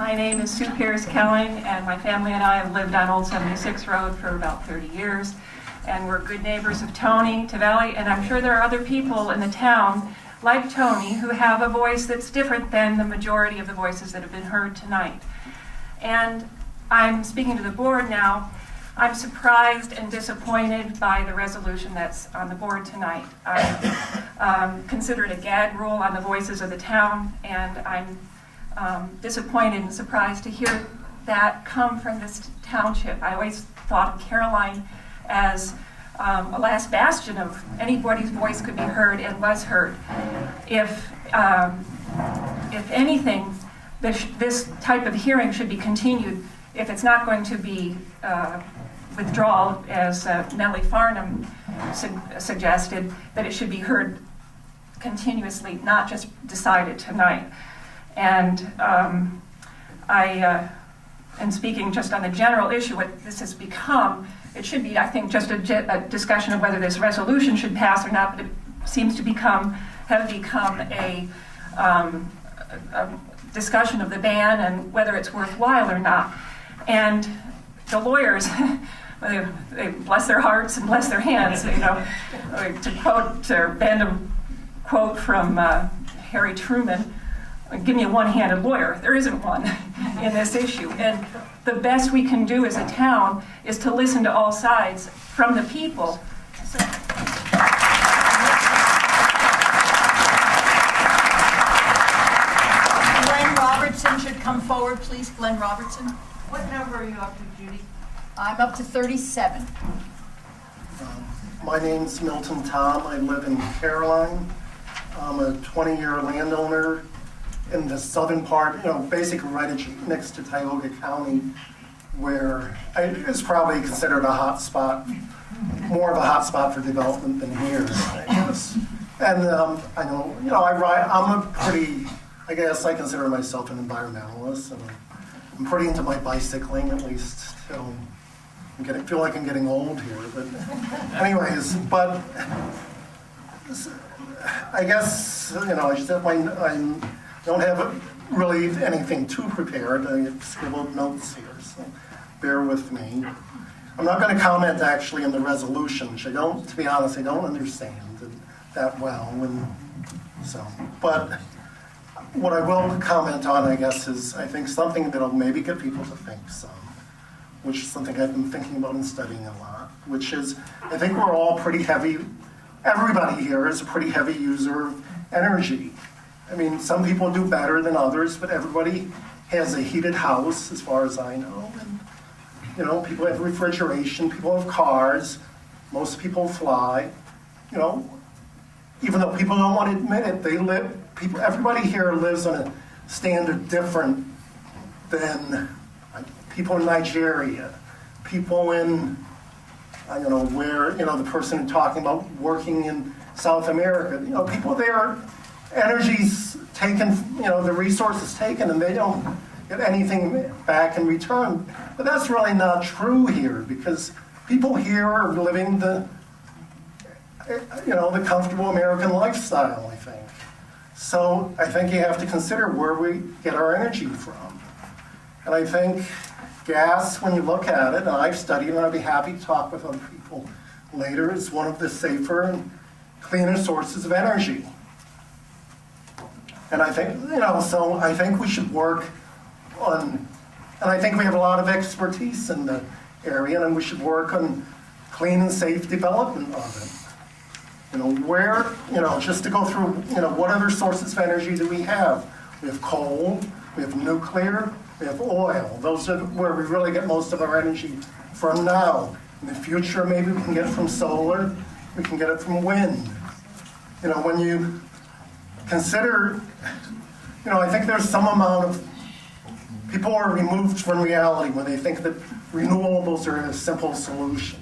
My name is Sue Pierce-Kelling, and my family and I have lived on Old 76 Road for about 30 years. And we're good neighbors of Tony, Tavalli, and I'm sure there are other people in the town like Tony who have a voice that's different than the majority of the voices that have been heard tonight. And I'm speaking to the board now. I'm surprised and disappointed by the resolution that's on the board tonight. I consider it a gag rule on the voices of the town, and I'm disappointed and surprised to hear that come from this township. I always thought of Caroline as a last bastion of anybody's voice could be heard and was heard. If anything, this type of hearing should be continued. If it's not going to be withdrawal, as Nellie Farnham suggested, that it should be heard continuously, not just decided tonight. And and speaking just on the general issue, what this has become, it should be, I think, just a discussion of whether this resolution should pass or not, but it seems to have become a discussion of the ban and whether it's worthwhile or not. And the lawyers, they bless their hearts and bless their hands, you know, to bend a quote from Harry Truman, give me a one-handed lawyer. There isn't one in this issue. And the best we can do as a town is to listen to all sides from the people. So, Glenn Robertson should come forward, please. Glenn Robertson. What number are you up to, Judy? I'm up to 37. My name's Milton Tom. I live in Caroline. I'm a 20-year landowner in the southern part, basically right next to Tioga County, where it's probably considered a hot spot, more of a hot spot for development than here, I guess. And I know, I guess I consider myself an environmentalist, and I'm pretty into my bicycling, at least. I feel like I'm getting old here, but anyways, but I guess, I just have I don't have really anything too prepared. I have scribbled notes here, so bear with me. I'm not going to comment actually on the resolution, which to be honest, I don't understand that well. But what I will comment on, I guess, is I think something that'll maybe get people to think some, which is something I've been thinking about and studying a lot, which is I think we're all pretty heavy, everybody here is a pretty heavy user of energy. I mean, some people do better than others, but everybody has a heated house, as far as I know. And, people have refrigeration, people have cars, most people fly. Even though people don't want to admit it, everybody here lives on a standard different than people in Nigeria, people in, the person talking about working in South America. People there, energy's taken, the resources taken, and they don't get anything back in return. But that's really not true here, because people here are living the comfortable American lifestyle, I think. So I think you have to consider where we get our energy from. And I think gas, when you look at it, and I've studied, and I'd be happy to talk with other people later, is one of the safer and cleaner sources of energy. And I think, so I think we should work on, and I think we have a lot of expertise in the area, and we should work on clean and safe development of it. Just to go through, what other sources of energy do we have? We have coal, we have nuclear, we have oil. Those are where we really get most of our energy from now. In the future, maybe we can get it from solar, we can get it from wind. When you consider, I think there's some amount of, people are removed from reality when they think that renewables are a simple solution.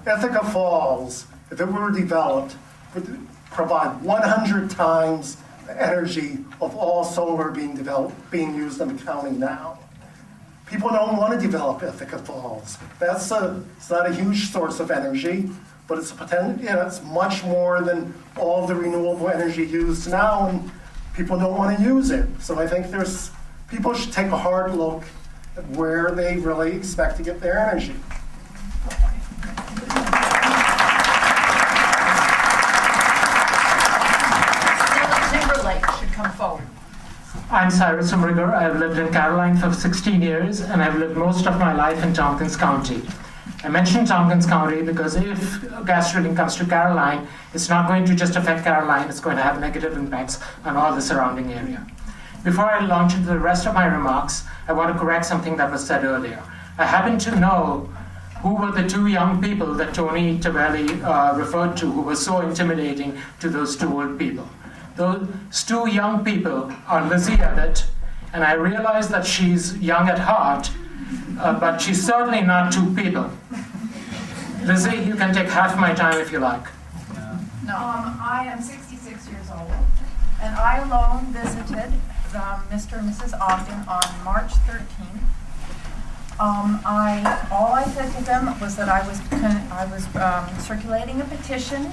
Ithaca Falls, if it were developed, would provide 100 times the energy of all solar being used in the county now. People don't want to develop Ithaca Falls. It's not a huge source of energy, but it's it's much more than all the renewable energy used now, and people don't want to use it. So I think there's people should take a hard look at where they really expect to get their energy. Should come forward. I'm Cyrus Umrigar. I've lived in Caroline for 16 years, and I've lived most of my life in Tompkins County. I mentioned Tompkins County because if gas drilling comes to Caroline, it's not going to just affect Caroline, it's going to have negative impacts on all the surrounding area. Before I launch into the rest of my remarks, I want to correct something that was said earlier. I happen to know who were the two young people that Tony Tavelli referred to, who were so intimidating to those two old people. Those two young people are Lizzie Abbott, and I realize that she's young at heart, but she's certainly not two people. Lizzie, you can take half my time if you like. I am 66 years old, and I alone visited Mr. and Mrs. Ogden on March 13th. All I said to them was that I was circulating a petition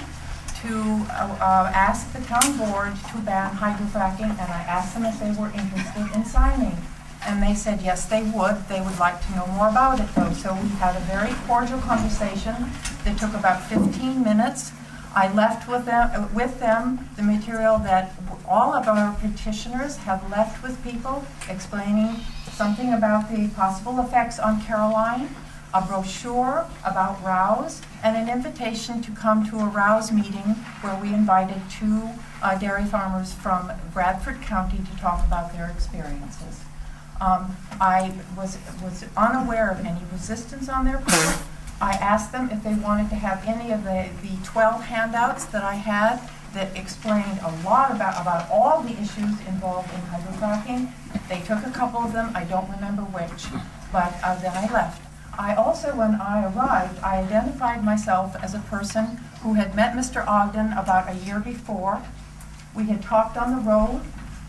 to ask the town board to ban hydrofracking, and I asked them if they were interested in signing. And they said yes, they would. They would like to know more about it, though. So we had a very cordial conversation that took about 15 minutes. I left with them the material that all of our petitioners have left with people, explaining something about the possible effects on Caroline, a brochure about Rouse, and an invitation to come to a Rouse meeting where we invited two dairy farmers from Bradford County to talk about their experiences. I was unaware of any resistance on their part. I asked them if they wanted to have any of the 12 handouts that I had that explained a lot about all the issues involved in hydrofracking. They took a couple of them, I don't remember which, but then I left. I also, when I arrived, I identified myself as a person who had met Mr. Ogden about a year before. We had talked on the road.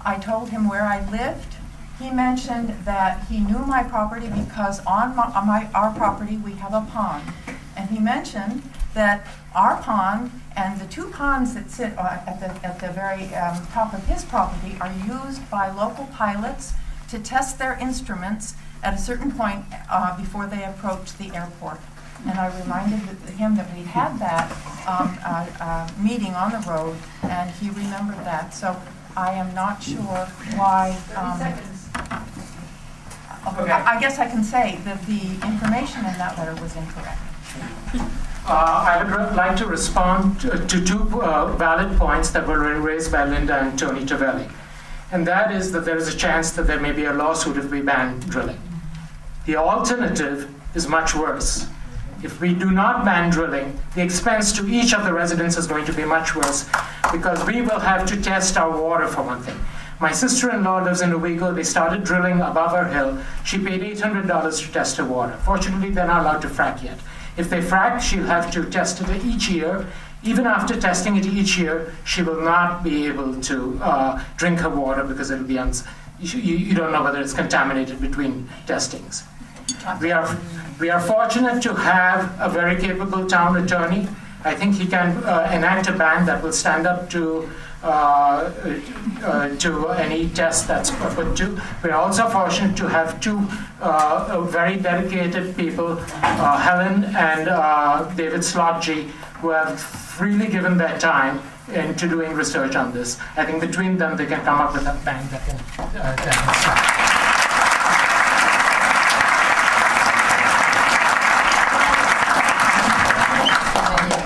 I told him where I lived. He mentioned that he knew my property because on our property we have a pond. And he mentioned that our pond and the two ponds that sit at the very top of his property are used by local pilots to test their instruments at a certain point before they approach the airport. And I reminded him that we'd had that meeting on the road, and he remembered that. So I am not sure why. I guess I can say that the information in that letter was incorrect. I would like to respond to two valid points that were raised by Linda and Tony Tavelli. And that is that there is a chance that there may be a lawsuit if we ban drilling. The alternative is much worse. If we do not ban drilling, the expense to each of the residents is going to be much worse because we will have to test our water for one thing. My sister-in-law lives in Owego. They started drilling above her hill. She paid $800 to test her water. Fortunately, they're not allowed to frack yet. If they frack, she'll have to test it each year. Even after testing it each year, she will not be able to drink her water because it'll be you don't know whether it's contaminated between testings. We are fortunate to have a very capable town attorney. I think he can enact a ban that will stand up to any test that's put to. We're also fortunate to have two very dedicated people, Helen and David Slottje, who have freely given their time into doing research on this. I think between them they can come up with a ban that can stop.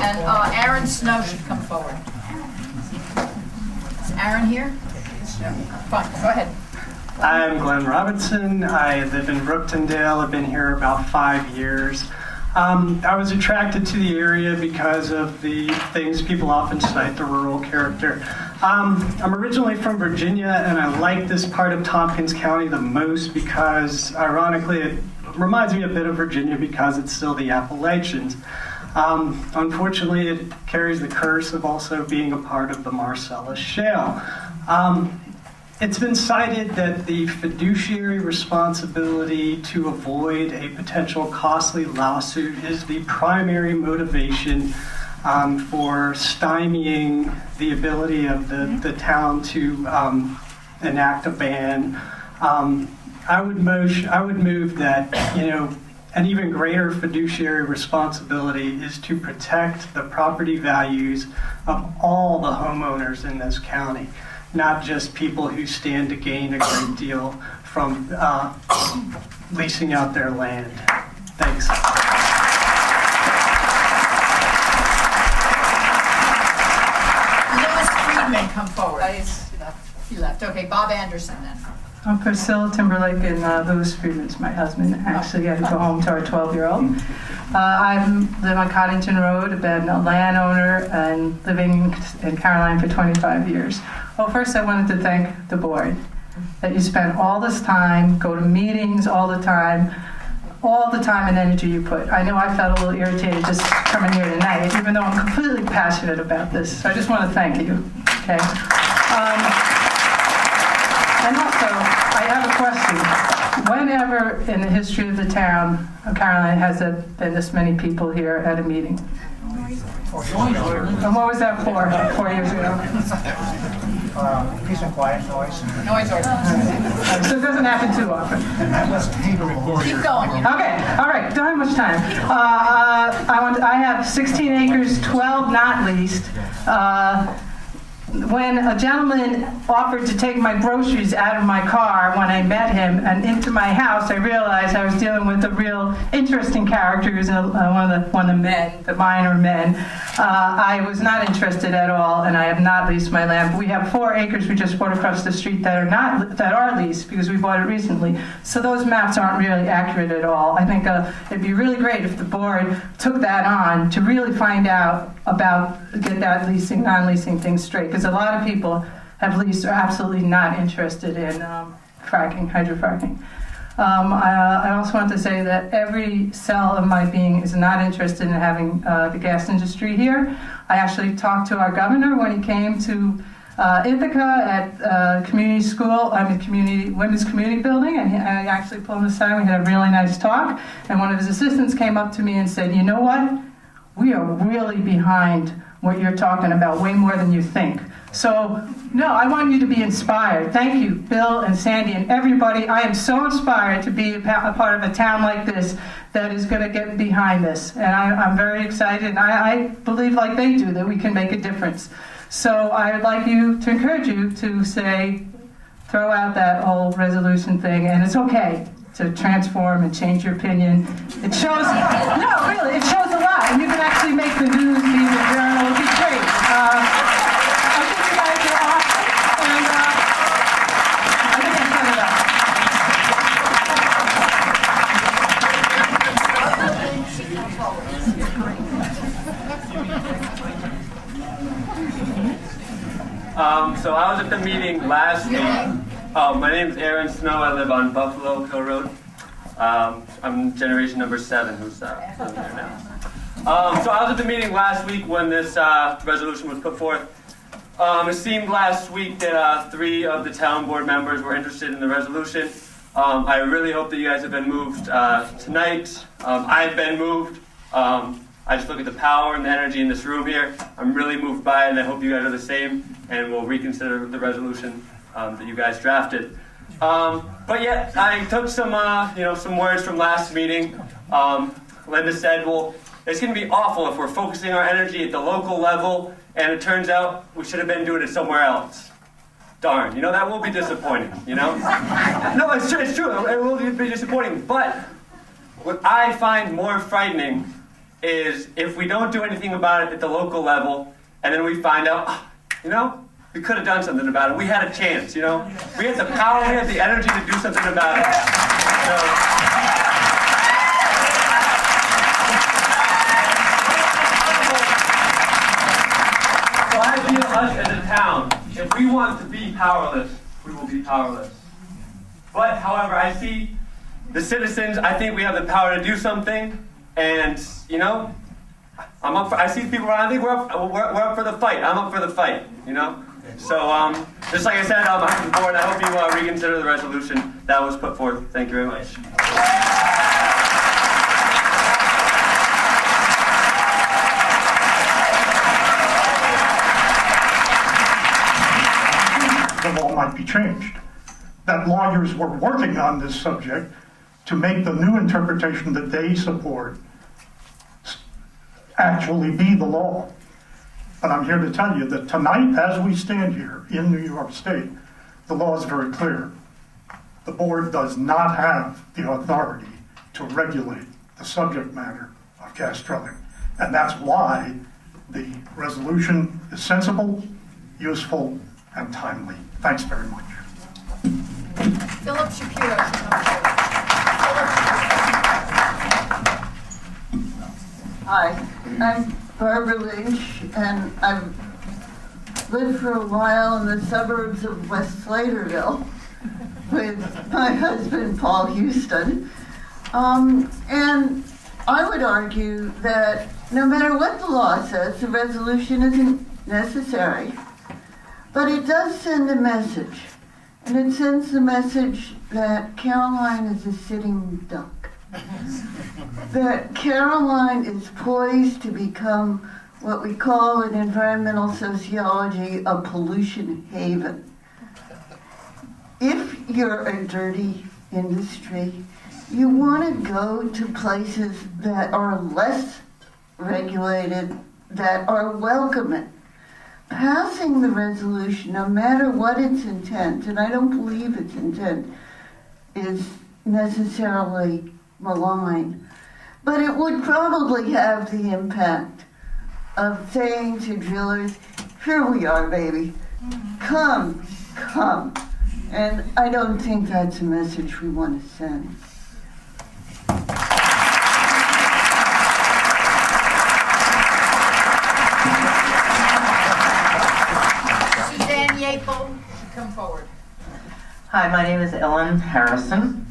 And Aaron Snow should come forward. Is Aaron here? Fine, go ahead. I'm Glenn Robinson. I live in Brooktondale. I've been here about 5 years. I was attracted to the area because of the things people often cite, the rural character. I'm originally from Virginia, and I like this part of Tompkins County the most because, ironically, it reminds me a bit of Virginia because it's still the Appalachians. Unfortunately, it carries the curse of also being a part of the Marcellus Shale. It's been cited that the fiduciary responsibility to avoid a potential costly lawsuit is the primary motivation for stymieing the ability of the town to enact a ban I would move that, an even greater fiduciary responsibility is to protect the property values of all the homeowners in this county, not just people who stand to gain a great deal from leasing out their land. Thanks. Louis Friedman, come forward. He left. Okay, Bob Anderson then. I'm Priscilla Timberlake, and Louis Friedman's my husband. Actually, I had to go home to our 12-year-old. I live on Coddington Road. I've been a landowner and living in Caroline for 25 years. Well, first I wanted to thank the board that you spend all this time, go to meetings all the time and energy you put. I know I felt a little irritated just coming here tonight, even though I'm completely passionate about this. So I just want to thank you. Okay. And also, I have a question. Whenever in the history of the town of Caroline has there been this many people here at a meeting? And what was that for 4 years ago? Peace and quiet, noise. Noise ordinance. So it doesn't happen too often. Keep going. Okay, all right, don't have much time. I have 16 acres, 12 not leased. When a gentleman offered to take my groceries out of my car when I met him and into my house, I realized I was dealing with a real interesting character. He was one of the men, the minor men. I was not interested at all, and I have not leased my land. But we have 4 acres we just bought across the street that are leased because we bought it recently. So those maps aren't really accurate at all. I think it'd be really great if the board took that on to really find out get that leasing, non-leasing thing straight. Because a lot of people have leased are absolutely not interested in fracking, hydrofracking. I also want to say that every cell of my being is not interested in having the gas industry here. I actually talked to our governor when he came to Ithaca at community school, women's community building, and I actually pulled him aside. We had a really nice talk, and one of his assistants came up to me and said, "You know what? We are really behind what you're talking about, way more than you think." So, no, I want you to be inspired. Thank you, Bill and Sandy and everybody. I am so inspired to be a part of a town like this that is going to get behind this. And I'm very excited, and I believe, like they do, that we can make a difference. So I would like to encourage you to throw out that whole resolution thing, and it's okay to transform and change your opinion. It shows, no, really, it shows a lot, and you can actually make the news, be in the journal, it'd be great. I think you guys are awesome, and I think I set it up. So I was at the meeting last week. My name is Aaron Snow. I live on Buffalo Hill Road. I'm generation number 7 who's living there now. So I was at the meeting last week when this resolution was put forth. It seemed last week that 3 of the town board members were interested in the resolution. I really hope that you guys have been moved tonight. I've been moved. I just look at the power and the energy in this room here. I'm really moved by it, and I hope you guys are the same, and we'll reconsider the resolution that you guys drafted. But yeah, I took some words from last meeting. Linda said, well, it's going to be awful if we're focusing our energy at the local level, and it turns out we should have been doing it somewhere else. Darn, that will be disappointing, No, it's true, it will be disappointing, but what I find more frightening is if we don't do anything about it at the local level, and then we find out, we could have done something about it. We had a chance, We had the power, we had the energy to do something about it. So I feel us as a town, if we want to be powerless, we will be powerless. But, however, I see the citizens, I think we have the power to do something, and, I'm up for, I see people around, I think we're up for the fight. I'm up for the fight, So, just like I said, on behalf of the board, I hope you reconsider the resolution that was put forth. Thank you very much. The law might be changed. that lawyers were working on this subject to make the new interpretation that they support actually be the law. But I'm here to tell you that tonight, as we stand here in New York State, the law is very clear. The board does not have the authority to regulate the subject matter of gas drilling. And that's why the resolution is sensible, useful, and timely. Thanks very much. Philip Shapiro. Hi, I'm Barbara Lynch, and I've lived for a while in the suburbs of West Slaterville with my husband, Paul Houston. And I would argue that no matter what the law says, the resolution isn't necessary. But it does send a message. And it sends the message that Caroline is a sitting duck. That Caroline is poised to become what we call in environmental sociology a pollution haven. If you're a dirty industry, you want to go to places that are less regulated, that are welcoming. Passing the resolution, no matter what its intent, and I don't believe its intent is necessarily malign, but it would probably have the impact of saying to drillers, here we are, baby, come. And I don't think that's a message we want to send. Come forward. Hi, my name is Ellen Harrison,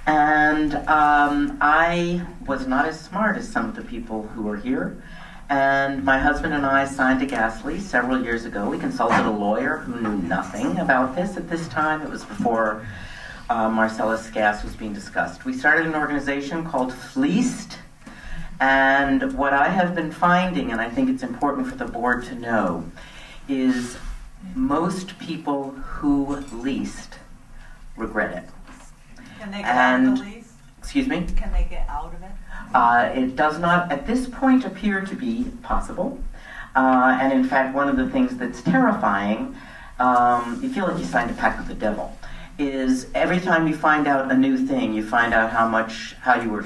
and I was not as smart as some of the people who are here. And my husband and I signed a gas lease several years ago. We consulted a lawyer who knew nothing about this at this time. It was before Marcellus gas was being discussed. We started an organization called Fleeced, and what I have been finding, and I think it's important for the board to know, is most people who leased regret it. Can they get out of the lease? Excuse me? Can they get out of it? It does not, at this point, appear to be possible. And in fact, one of the things that's terrifying, you feel like you signed a pact with the devil, is every time you find out a new thing, you find out how you were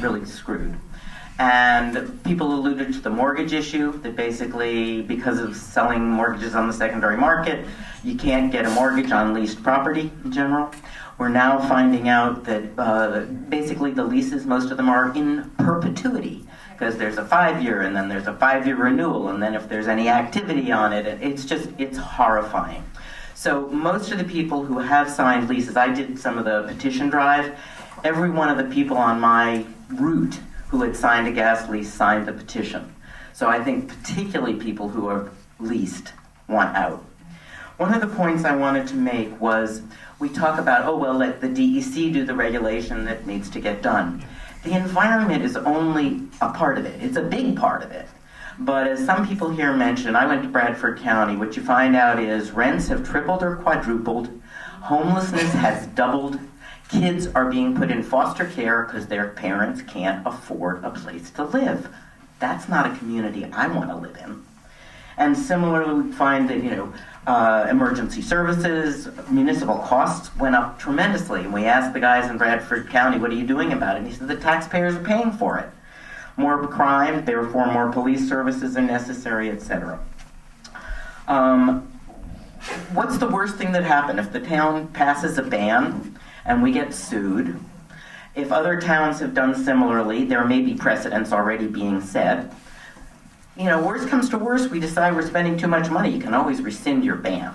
really screwed. And people alluded to the mortgage issue, that basically, because of selling mortgages on the secondary market, you can't get a mortgage on leased property in general. We're now finding out that basically the leases, most of them are in perpetuity, because there's a 5-year, and then there's a 5-year renewal, and then if there's any activity on it, it's horrifying. So most of the people who have signed leases, I did some of the petition drive, every one of the people on my route who had signed a gas lease signed the petition. So I think particularly people who are leased want out. One of the points I wanted to make was, we talk about, let the DEC do the regulation that needs to get done. The environment is only a part of it. It's a big part of it. But as some people here mentioned, I went to Bradford County. What you find out is rents have tripled or quadrupled. Homelessness has doubled. Kids are being put in foster care because their parents can't afford a place to live. That's not a community I want to live in. And similarly, we find that, emergency services, municipal costs went up tremendously. And we asked the guys in Bradford County, what are you doing about it? And he said, the taxpayers are paying for it. More crime, therefore more police services are necessary, etc. What's the worst thing that happened? If the town passes a ban and we get sued, if other towns have done similarly, there may be precedents already being set. Worst comes to worst, we decide we're spending too much money. You can always rescind your ban.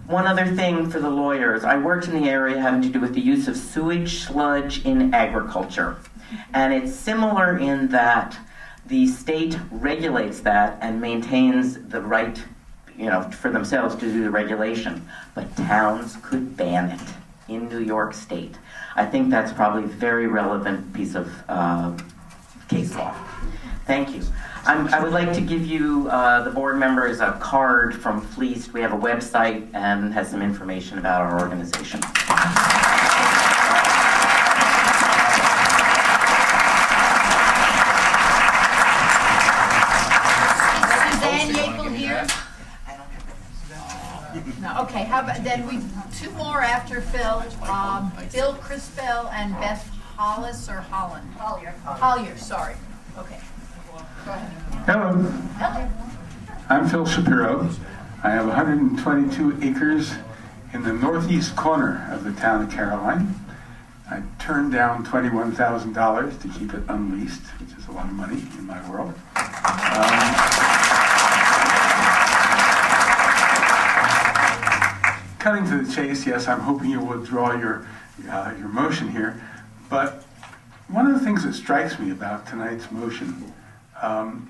One other thing for the lawyers, I worked in the area having to do with the use of sewage sludge in agriculture. And it's similar in that the state regulates that and maintains the right, for themselves to do the regulation. But towns could ban it in New York State. I think that's probably a very relevant piece of case law. Thank you. I would like to give you, the board members, a card from Fleeced. We have a website and has some information about our organization. No, okay, how about, then we, two more after Phil, Bill Crispell and Beth Hollis or Holland? Hollier, sorry. Okay. Go ahead. Hello. Hello. I'm Phil Shapiro. I have 122 acres in the northeast corner of the town of Caroline. I turned down $21,000 to keep it unleased, which is a lot of money in my world. Cutting to the chase, yes, I'm hoping you will withdraw your motion here. But one of the things that strikes me about tonight's motion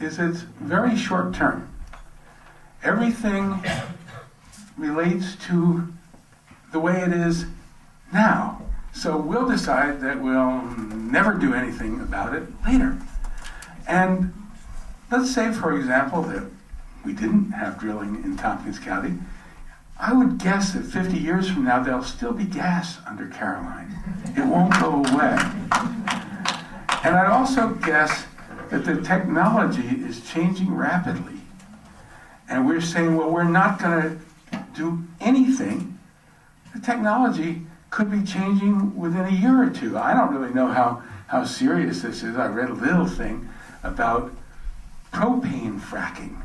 is it's very short term. Everything relates to the way it is now. So we'll decide that we'll never do anything about it later. And let's say, for example, that we didn't have drilling in Tompkins County. I would guess that 50 years from now, there'll still be gas under Caroline. It won't go away. And I'd also guess that the technology is changing rapidly. And we're saying, well, we're not going to do anything. The technology could be changing within a year or two. I don't really know how serious this is. I read a little thing about propane fracking.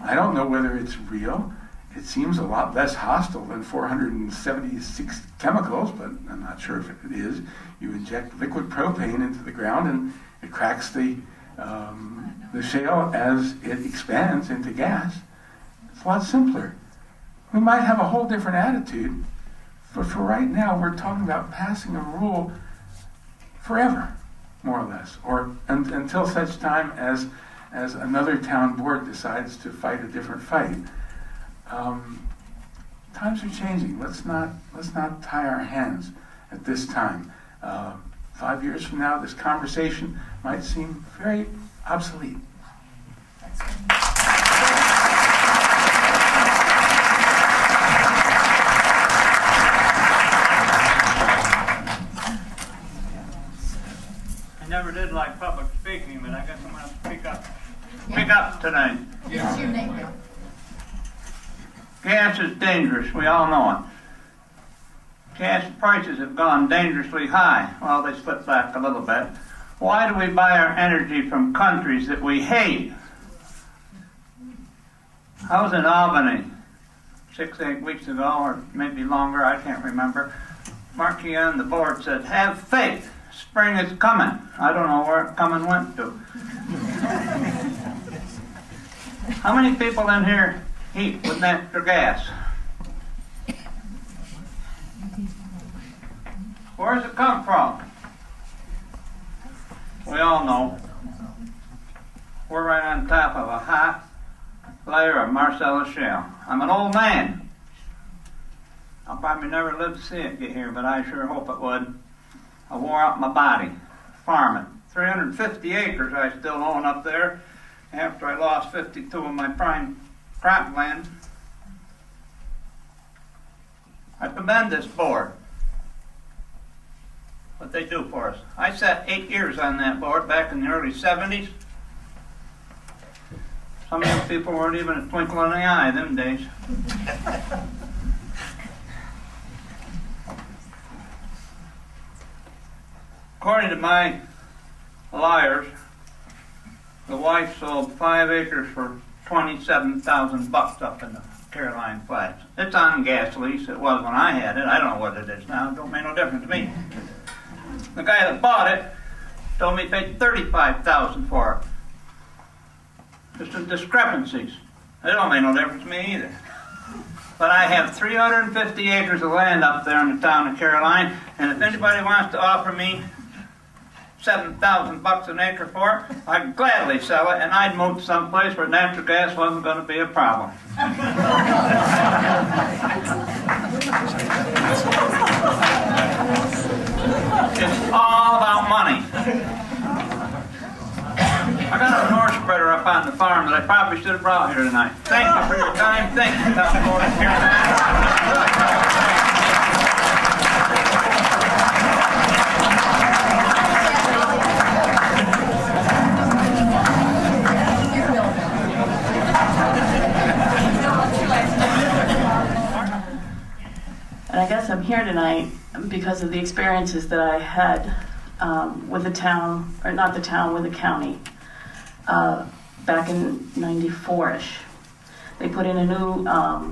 I don't know whether it's real. It seems a lot less hostile than 476 chemicals, but I'm not sure if it is. You inject liquid propane into the ground and it cracks the shale as it expands into gas. It's a lot simpler. We might have a whole different attitude, but for right now, we're talking about passing a rule forever, more or less, or until such time as another town board decides to fight a different fight. Times are changing. Let's not tie our hands at this time. 5 years from now, this conversation might seem very obsolete. I never did like public speaking, but I guess I'm going to speak up tonight. What's your name? Gas is dangerous. We all know it. Gas prices have gone dangerously high. Well, they slipped back a little bit. Why do we buy our energy from countries that we hate? I was in Albany 6-8 weeks ago, or maybe longer, I can't remember. Marquis on the board said, have faith. Spring is coming. I don't know where coming went to. How many people in here heat with natural gas? Where does it come from? We all know. We're right on top of a hot layer of Marcellus shale. I'm an old man. I'll probably never live to see it get here, but I sure hope it would. I wore out my body farming. 350 acres I still own up there after I lost 52 of my prime cropland. I commend this board, what they do for us. I sat 8 years on that board back in the early 70s. Some of those people weren't even a twinkle in the eye them days. According to my liars, the wife sold 5 acres for $27,000 up in the Caroline Flats. It's on gas lease. It was when I had it. I don't know what it is now. It don't make no difference to me. The guy that bought it told me he paid $35,000 for it. Just some discrepancies. It don't make no difference to me either. But I have 350 acres of land up there in the town of Caroline, and if anybody wants to offer me $7,000 an acre for it, I'd gladly sell it, and I'd move to some place where natural gas wasn't going to be a problem. It's all about money. I got a Norse spreader up on the farm that I probably should have brought here tonight. Thank you for your time. Thank you, town board. And I guess I'm here tonight because of the experiences that I had with the town, or not the town, with the county, back in 94-ish. They put in a new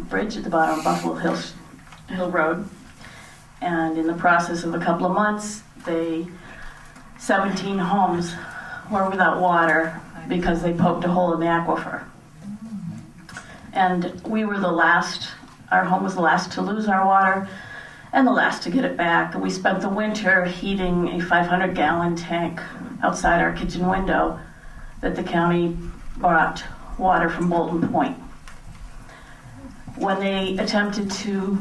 bridge at the bottom of Buffalo Hill Road, and in the process of a couple of months, 17 homes were without water because they poked a hole in the aquifer. And we were the last, our home was the last to lose our water and the last to get it back. We spent the winter heating a 500-gallon tank outside our kitchen window that the county brought water from Bolton Point. When they attempted to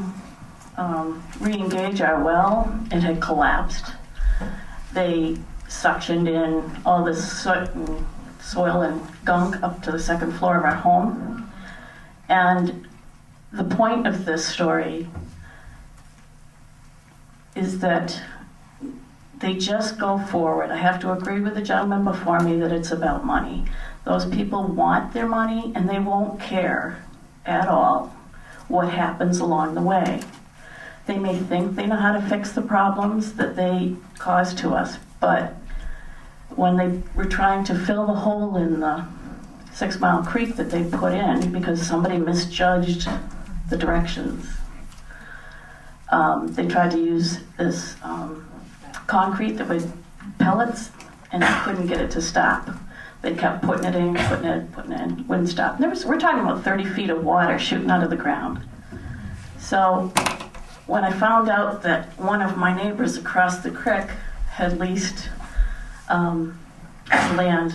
re-engage our well, it had collapsed. They suctioned in all this soot and soil and gunk up to the second floor of our home. And the point of this story is that they just go forward. I have to agree with the gentleman before me that it's about money. Those people want their money and they won't care at all what happens along the way. They may think they know how to fix the problems that they cause to us, but when they were trying to fill the hole in the 6 Mile Creek that they put in because somebody misjudged the directions, they tried to use this concrete that was pellets, and they couldn't get it to stop. They kept putting it in, wouldn't stop. We're talking about 30 feet of water shooting out of the ground. So when I found out that one of my neighbors across the creek had leased land,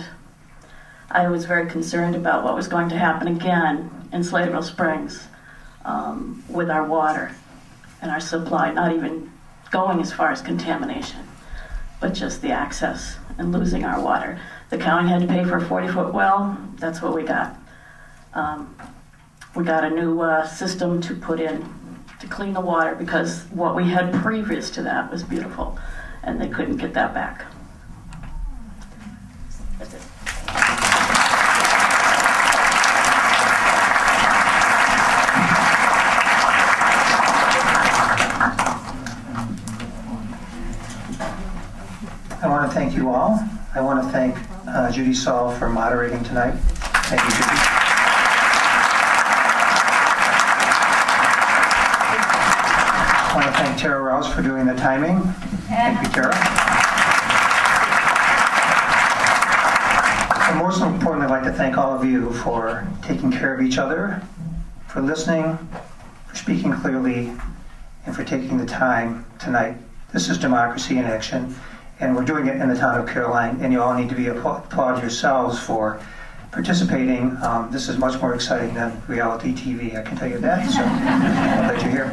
I was very concerned about what was going to happen again in Sladeville Springs with our water and our supply, not even going as far as contamination, but just the access and losing our water. The county had to pay for a 40-foot well. That's what we got. We got a new system to put in to clean the water because what we had previous to that was beautiful, and they couldn't get that back. That's it. I want to thank you all. I want to thank Judy Saul for moderating tonight. Thank you, Judy. I want to thank Tara Rouse for doing the timing. Thank you, Tara. And most importantly, I'd like to thank all of you for taking care of each other, for listening, for speaking clearly, and for taking the time tonight. This is democracy in action. And we're doing it in the town of Caroline, and you all need to be applaud yourselves for participating. This is much more exciting than reality TV, I can tell you that. So I'll let you hear.